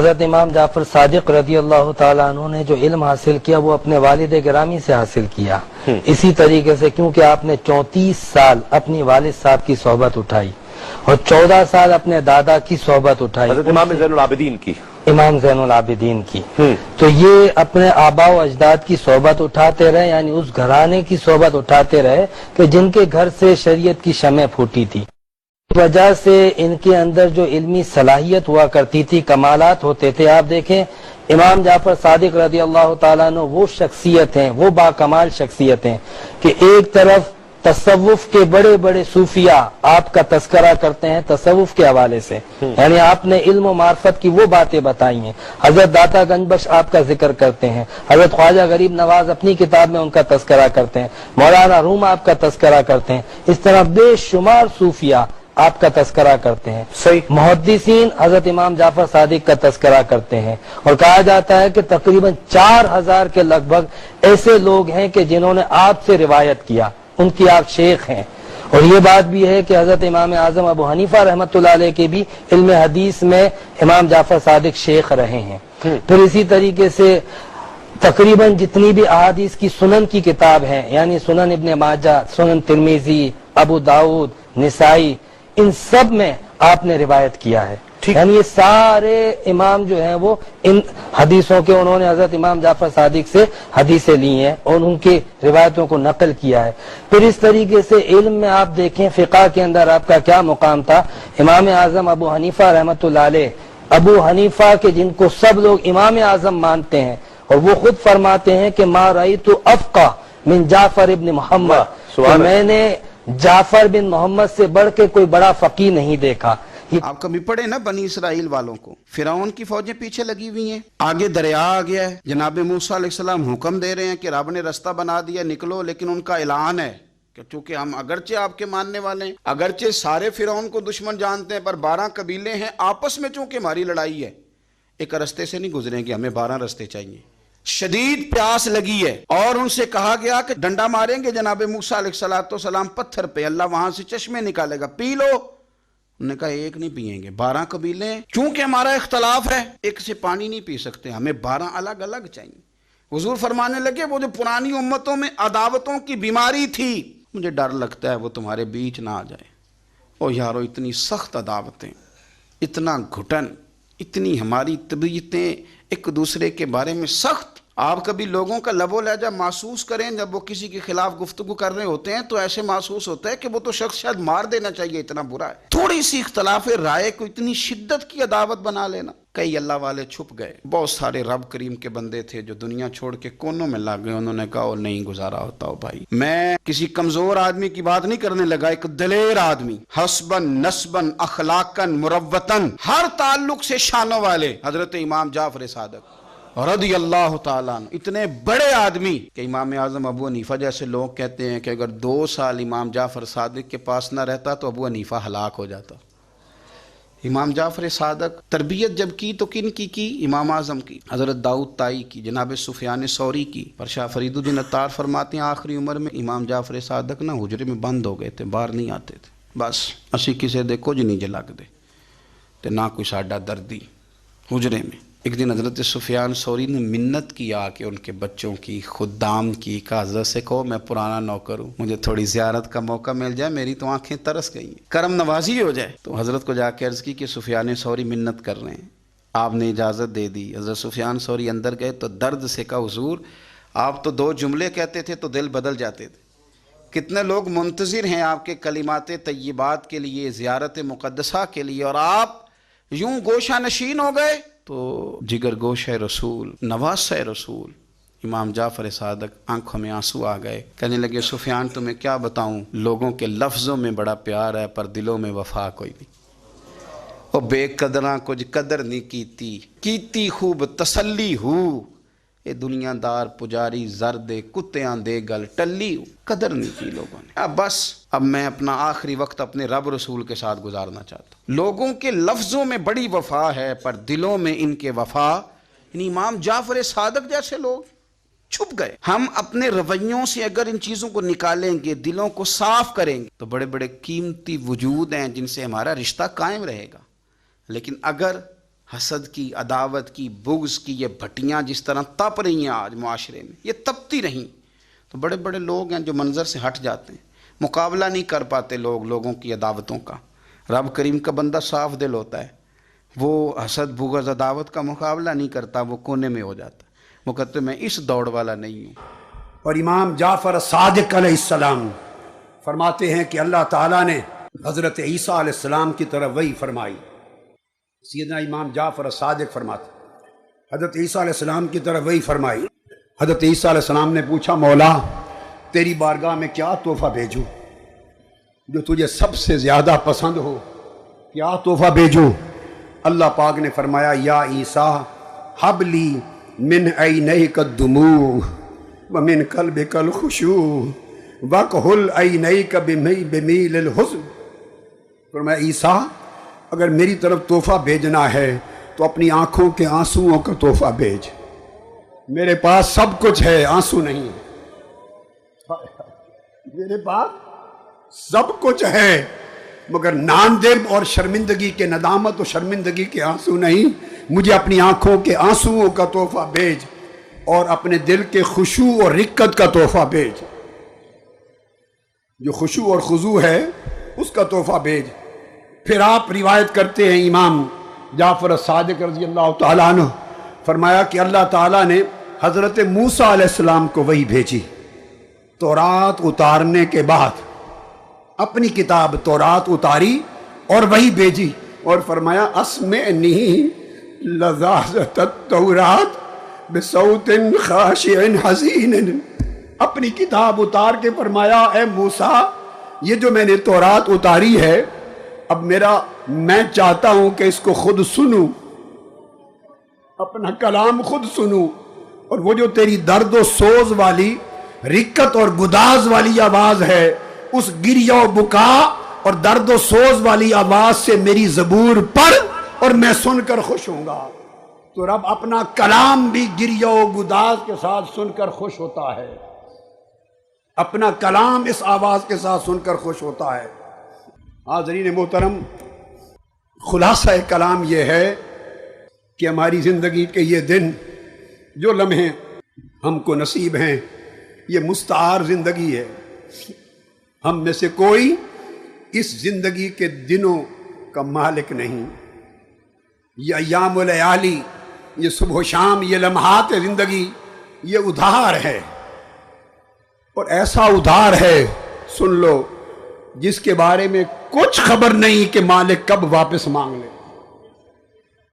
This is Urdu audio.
حضرت امام جعفر صادق رضی اللہ تعالیٰ عنہ نے جو علم حاصل کیا وہ اپنے والد گرامی سے حاصل کیا. اسی طریقے سے کیونکہ آپ نے 34 سال اپنی والد صاحب کی صحبت اٹھائی اور 14 سال اپنے دادا کی صحبت اٹھائی, حضرت امام زین العابدین کی, امام زین العابدین کی, تو یہ اپنے آباء و اجداد کی صحبت اٹھاتے رہے, یعنی اس گھرانے کی صحبت اٹھاتے رہے کہ جن کے گھر سے شریعت کی شمع پھوٹی تھی. اس وجہ سے ان کے اندر جو علمی صلاحیت ہوا کرتی تھی, کمالات ہوتے تھے. آپ دیکھیں امام جعفر صادق رضی اللہ تعالیٰ عنہ وہ شخصیت ہیں, وہ باکمال شخصیت ہیں کہ ایک طرف تصوف کے بڑے بڑے صوفیاء آپ کا تذکرہ کرتے ہیں تصوف کے حوالے سے, یعنی آپ نے علم و معرفت کی وہ باتیں بتائی ہیں. حضرت داتا گنج بخش آپ کا ذکر کرتے ہیں, حضرت خواجہ غریب نواز اپنی کتاب میں ان کا تذکرہ کرتے ہیں, مولانا روم آپ کا تذکرہ کرتے ہیں. اس طرح بے شمار صوفیاء آپ کا تذکرہ کرتے ہیں. محدثین حضرت امام جعفر صادق کا تذکرہ کرتے ہیں, اور کہا جاتا ہے کہ تقریباً 4000 کے لگ بھگ ایسے لوگ ہیں کہ جنہوں نے آپ سے روایت کیا, ان کی آپ شیخ ہیں. اور یہ بات بھی ہے کہ حضرت امام اعظم ابو حنیفہ رحمۃ اللہ علیہ کے بھی علم حدیث میں امام جعفر صادق شیخ رہے ہیں. پھر اسی طریقے سے تقریباً جتنی بھی احادیث کی سنن کی کتاب ہیں, یعنی سنن ابن ماجہ, سنن ترمذی, ابو داؤد, نسائی, ان سب میں آپ نے روایت کیا ہے. یعنی یہ سارے امام جو ہیں وہ ان حدیثوں کے انہوں نے حضرت امام جعفر صادق سے حدیثیں لی ہیں اور ان کی روایتوں کو نقل کیا ہے. پھر اس طریقے سے علم میں آپ دیکھیں فقہ کے اندر آپ کا کیا مقام تھا. امام اعظم ابو حنیفہ رحمۃ اللہ علیہ, ابو حنیفہ کے جن کو سب لوگ امام اعظم مانتے ہیں, اور وہ خود فرماتے ہیں کہ ما رأیت افقہ من جعفر ابن محمد, کہ میں نے جعفر بن محمد سے بڑھ کے کوئی بڑا فقیہ نہیں دیکھا. آپ کبھی پڑھے نا بنی اسرائیل والوں کو, فرعون کی فوجیں پیچھے لگی ہوئی ہیں, آگے دریا آ گیا ہے, جناب موسیٰ علیہ السلام حکم دے رہے ہیں کہ رب نے رستہ بنا دیا, نکلو, لیکن ان کا اعلان ہے کہ چونکہ ہم اگرچہ آپ کے ماننے والے ہیں, اگرچہ سارے فرعون کو دشمن جانتے ہیں, پر 12 قبیلے ہیں, آپس میں چونکہ ہماری لڑائی ہے, ایک رستے سے نہیں گزریں گے, ہمیں 12 رستے چاہیے. شدید پیاس لگی ہے اور ان سے کہا گیا کہ ڈنڈا ماریں گے جناب موسیٰ علیہ السلام پتھر پہ, اللہ وہاں سے چشمے نکالے گا, پی لو. انہوں نے کہا ایک نہیں پیئیں گے, 12 قبیلے ہیں, چونکہ ہمارا اختلاف ہے ایک سے پانی نہیں پی سکتے, ہمیں 12 الگ الگ چاہیے. حضور فرمانے لگے وہ جو پرانی امتوں میں عداوتوں کی بیماری تھی, مجھے ڈر لگتا ہے وہ تمہارے بیچ نہ آ جائے. او یارو, اتنی سخت عداوتیں, اتنا گھٹن, اتنی ہماری طبیعتیں ایک دوسرے کے بارے میں سخت. آپ کبھی لوگوں کا لب و لہجہ محسوس کریں, جب وہ کسی کے خلاف گفتگو کر رہے ہوتے ہیں تو ایسے محسوس ہوتا ہے کہ وہ تو شخص شاید مار دینا چاہیے, اتنا برا ہے. تھوڑی سی اختلاف رائے کو اتنی شدت کی عداوت بنا لینا. کئی اللہ والے چھپ گئے, بہت سارے رب کریم کے بندے تھے جو دنیا چھوڑ کے کونوں میں لگ گئے, انہوں نے کہا نہیں گزارا ہوتا ہو بھائی. میں کسی کمزور آدمی کی بات نہیں کرنے لگا, ایک دلیر آدمی, حسبن نسبن اخلاقن مروتن, ہر تعلق سے شانوں والے, حضرت امام جعفر صادق رضی اللہ تعالیٰ عنہ, اتنے بڑے آدمی کہ امام اعظم ابو حنیفہ جیسے لوگ کہتے ہیں کہ اگر 2 سال امام جعفر صادق کے پاس نہ رہتا تو ابو حنیفہ ہلاک ہو جاتا. امام جعفر صادق تربیت جب کی تو کن کی امام اعظم کی, حضرت داؤد طائی کی, جناب سفیان ثوری کی. پر شاہ فرید الدین عطار فرماتے ہیں آخری عمر میں امام جعفر صادق نا حجرے میں بند ہو گئے تھے, باہر نہیں آتے تھے. بس اسی کسے دیکھو جی نہیں جلگ دے تے نہ کوئی ساڈا دردی حجرے میں. ایک دن حضرت سفیان ثوری نے منت کیا کہ ان کے بچوں کی, خدام کی, کہا حضرت سے کہو میں پرانا نوکر ہوں, مجھے تھوڑی زیارت کا موقع مل جائے, میری تو آنکھیں ترس گئی ہیں, کرم نوازی ہو جائے. تو حضرت کو جا کے عرض کی کہ سفیان ثوری منت کر رہے ہیں. آپ نے اجازت دے دی. حضرت سفیان ثوری اندر گئے تو درد سے کہا حضور آپ تو 2 جملے کہتے تھے تو دل بدل جاتے تھے, کتنے لوگ منتظر ہیں آپ کے کلمات طیبات کے لیے, زیارت مقدسہ کے لیے, اور آپ یوں گوشہ نشین ہو گئے. تو جگر گوشہ رسول, نواسہ رسول امام جعفر صادق آنکھوں میں آنسو آ گئے, کہنے لگے سفیان تمہیں کیا بتاؤں, لوگوں کے لفظوں میں بڑا پیار ہے پر دلوں میں وفا کوئی نہیں. او بے قدراں کچھ قدر نہیں کیتی خوب تسلی ہو, اے دنیا دار پجاری زرد کتیاں دے گل ٹلی, قدر نہیں کی لوگوں نے. اب میں اپنا آخری وقت اپنے رب رسول کے ساتھ گزارنا چاہتا ہوں. لوگوں کے لفظوں میں بڑی وفا ہے پر دلوں میں ان کے وفا, یعنی امام جعفر صادق جیسے لوگ چھپ گئے. ہم اپنے رویوں سے اگر ان چیزوں کو نکالیں گے, دلوں کو صاف کریں گے, تو بڑے بڑے قیمتی وجود ہیں جن سے ہمارا رشتہ قائم رہے گا. لیکن اگر حسد کی، عداوت کی، بغض کی یہ بھٹیاں جس طرح تپ رہی ہیں آج معاشرے میں، یہ تپتی رہیں تو بڑے بڑے لوگ ہیں جو منظر سے ہٹ جاتے ہیں، مقابلہ نہیں کر پاتے لوگوں کی عداوتوں کا۔ رب کریم کا بندہ صاف دل ہوتا ہے، وہ حسد بغض عداوت کا مقابلہ نہیں کرتا، وہ کونے میں ہو جاتا، وہ کہتے میں اس دوڑ والا نہیں ہوں۔ اور امام جعفر صادق علیہ السلام فرماتے ہیں کہ اللہ تعالیٰ نے حضرت عیسیٰ علیہ السلام کی طرف وحی فرمائی۔ سیدنا امام جعفر صادق فرماتے حضرت عیسیٰ علیہ السلام کی طرف وحی فرمائی۔ حضرت عیسیٰ علیہ السلام نے پوچھا مولا تیری بارگاہ میں کیا تحفہ بھیجوں جو تجھے سب سے زیادہ پسند ہو، کیا تحفہ بھیجوں؟ اللہ پاک نے فرمایا یا عیسیٰ حب لی من عینیک الدموع ومن قلبک الخشوع وکحل عینیک بمیل الحزن۔ فرمایا عیسیٰ اگر میری طرف تحفہ بھیجنا ہے تو اپنی آنکھوں کے آنسوؤں کا تحفہ بھیج، میرے پاس سب کچھ ہے، آنسو نہیں، میرے پاس سب کچھ ہے مگر ناندب اور شرمندگی کے، ندامت اور شرمندگی کے آنسو نہیں، مجھے اپنی آنکھوں کے آنسوؤں کا تحفہ بھیج اور اپنے دل کے خشوع اور رقت کا تحفہ بھیج، جو خشوع اور خضوع ہے اس کا تحفہ بھیج۔ پھر آپ روایت کرتے ہیں امام جعفر صادق رضی اللہ تعالیٰ عنہ فرمایا کہ اللہ تعالیٰ نے حضرت موسیٰ علیہ السلام کو وحی بھیجی تورات اتارنے کے بعد، اپنی کتاب تورات اتاری اور وحی بھیجی اور فرمایا اسمعنی لذاذت التورات بصوت خاشع حزین، اپنی کتاب اتار کے فرمایا اے موسیٰ یہ جو میں نے تورات اتاری ہے اب میں چاہتا ہوں کہ اس کو خود سنوں، اپنا کلام خود سنوں، اور وہ جو تیری درد و سوز والی رقت اور گداز والی آواز ہے اس گریہ و بکا اور درد و سوز والی آواز سے میری زبور پڑھ اور میں سن کر خوش ہوں گا۔ تو رب اپنا کلام بھی گریہ و گداز کے ساتھ سن کر خوش ہوتا ہے، اپنا کلام اس آواز کے ساتھ سن کر خوش ہوتا ہے۔ حاضرین محترم، خلاصہ کلام یہ ہے کہ ہماری زندگی کے یہ دن جو لمحے ہم کو نصیب ہیں یہ مستعار زندگی ہے، ہم میں سے کوئی اس زندگی کے دنوں کا مالک نہیں۔ یہ ایام الیالی، یہ صبح و شام، یہ لمحات زندگی یہ ادھار ہے، اور ایسا ادھار ہے سن لو جس کے بارے میں کچھ خبر نہیں کہ مالک کب واپس مانگ لے۔